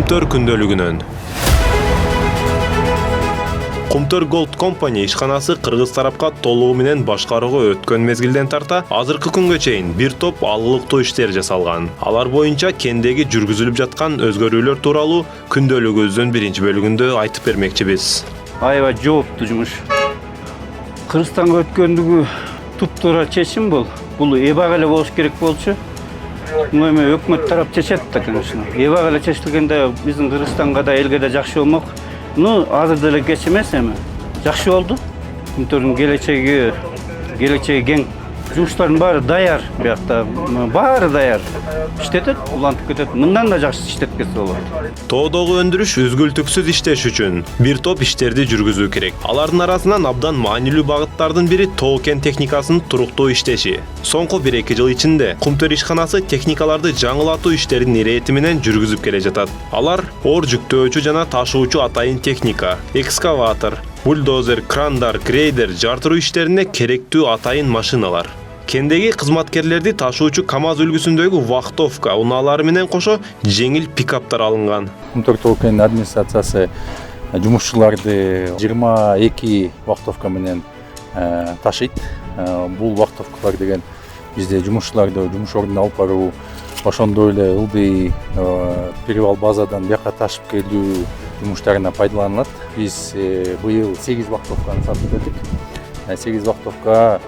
Кумтөр күндөлүгүнөн. Кумтөр Gold Company ишканасы кыргыз тарапка толугу менен башкарууга өткөн мезгилден тарта азыркы күнгө чейин бир топ алгылыктуу иштер жасалган. Алар боюнча кендеги жүргүзүлүп жаткан өзгөрүүлөр тууралуу күндөлүгүбүздүн биринчи бөлүгүндө айтып бермекчибиз. Аябай жооптуу жумуш. Кыргызстанга өткөндүгү туптуура чечим бул. Бул эбак эле болуш керек болчу. Эми өкмөт тарап чечет да, конечно. Эбак эле чечилгенде биздин Кыргызстанга да элге да жакшы болмок. Азыр деле кеч эмес эми. Жакшы болду. Кумтөрдүн келечеги кең. Жумуштардын баары даяр, биякта баары даяр. Иштетет, улантып кетет. Мындан да жакшы иштеткенсе болот. Тоодогу өндүрүш үзгүлтүксүз иштеш үчүн бир топ иштерди жүргүзүү керек. Алардын арасынан абдан маанилүү багыттардын бири тоо кен техникасынын туруктуу иштеши. Соңку 1-2 жыл ичинде Кумтөр ишканасы техникаларды жаңылатуу иштерин ирети менен жүргүзүп келе жатат. Алар оор жүктөөчү жана ташуучу атайын техника, экскаватор, бульдозер, крандар, грейдер, жартыруу иштерине керектүү атайын машиналар. Кендеги кызматкерлерди ташуучу КАМАЗ үлгүсүндөгү вахтовка унаалары менен кошо жеңил пикаптар алынган. Кумтөр тоо кен администрациясы жумушчуларды 22 вахтовка менен ташыйт. Бул вахтовкалар деген бизде жумушчуларды жумуш ордуна алып баруу, ошондой эле ылдый перевал базадан бияка ташып келүү жумуштарына пайдаланылат. Биз быйыл 8 вахтовканы сатып бердик. 8 вахтовка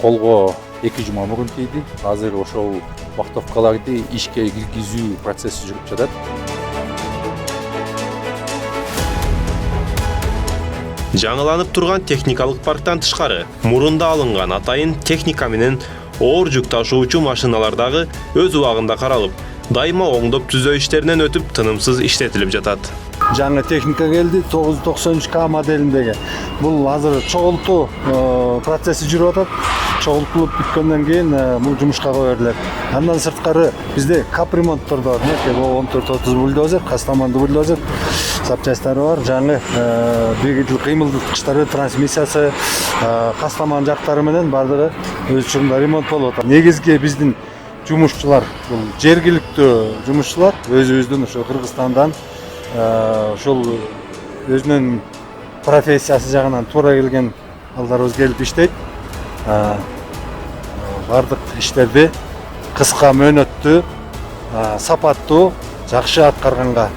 колго 2 жума мурун тийди. Азыр ошол вахтовкаларды ишке киргизүү процесси жүрүп жатат. Жаңыланып турган техникалык парктан тышкары мурунда алынган атайын техника менен оор жүк ташуучу машиналар дагы өз убагында каралып, дайыма оңдоп түзөө иштеринен өтүп тынымсыз иштетилип жатат. Жаңы техника келди, 993К моделиндеги. Бул азыр чогултуу процесси жүрүп атат. Чогултулуп бүткөндөн кийин бул жумушка кое берилет. Андан сырткары бизде капремонттор да бар. 1430 бульдозер, кастамандуу бульдозер, запчастары бар. Жаңы двигатель кыймылдаткычтары, трансмиссиясы, кастаман жактары менен бардыгы өз учурунда ремонт болуп атат. Негизги биздин жумушчулар бул жергиликтүү жумушчулар, өзүбүздүн ошо Кыргызстандан ошол өзүнүн профессиясы жагынан туура келген алдарыбыз келип иштейт. Бардык иштерди кыска мөөнөттүү, сапаттуу, жакшы аткарганга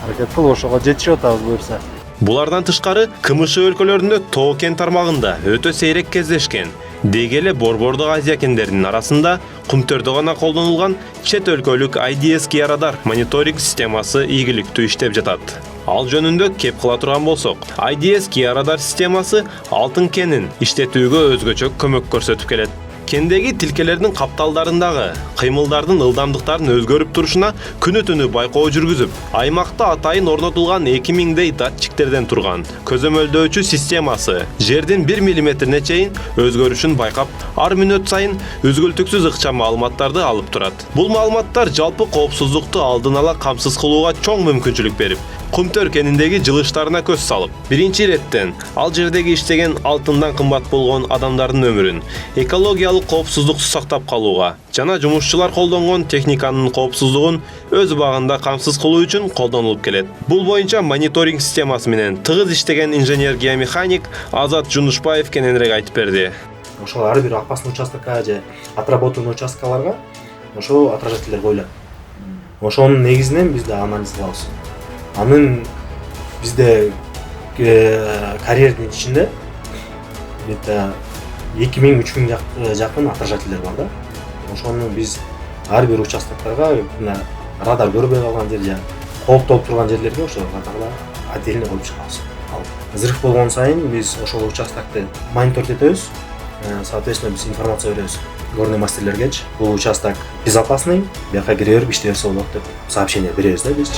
аракет кылып ошого жетишип атабыз буюрса. Булардан тышкары КМШ өлкөлөрүндө тоо кен тармагында өтө сейрек кездешкен. Деги эле Борбордук Азия кендеринин арасында Кумтөрдө гана колдонулган чет өлкөлүк IDS Kia Radar мониторинг системасы ийгиликтүү иштеп жатат. Ал жөнүндө кеп кыла турган болсок, IDS Kia Radar системасы алтын кенин иштетүүгө өзгөчө көмөк көрсөтүп келет. Кендеги тилкелердин капталдарындагы кыймылдардын ылдамдыктарын өзгөрүп турушуна күнү-түнү байкоо жүргүзүп, аймакта атайын орнотулган 2000дей датчиктерден турган көзөмөлдөөчү системасы жердин 1 миллиметрине чейин өзгөрүшүн байкап, ар мүнөт сайын үзгүлтүксүз ыкчам маалыматтарды алып турат. Бул маалыматтар жалпы коопсуздукту алдын ала камсыз кылууга чоң мүмкүнчүлүк берип, Кумтөр кеніндегі жылыштарына көз салып, биринчи иреттен ал жердеги иштеген алтындан кымбат болгон адамдардын өмүрүн экологиялык коопсуздукту сактап калууга жана жумушчулар колдонгон техниканын коопсуздугун өз убагында камсыз кылуу үчүн колдонулуп келет. Бул боюнча мониторинг системасы менен тыгыз иштеген инженер-геомеханик Азат Жунушбаев кененирээк айтып берди. Ошол ар бир опасный участкага же отработанный участкаларга ошол отражательдер коюлат. Ошонун негизинен биз да анализ кылабыз. Анын бизде карьердин ичинде где-то 2000-3000 жакын отражательдер бар да. Ошону биз ар бир участоктарга радар көрбөй калган жер же кооптолуп турган жерлерге ошо радарда отдельно коюп чыгабыз. Ал взрыв болгон сайын биз ошол участокты мониторинг этебиз. Соответственно, биз информация беребиз горный мастерлергечи. Бул участок безопасный, бияка кире берип иштей берсе болот деп сообщение беребиз да биз.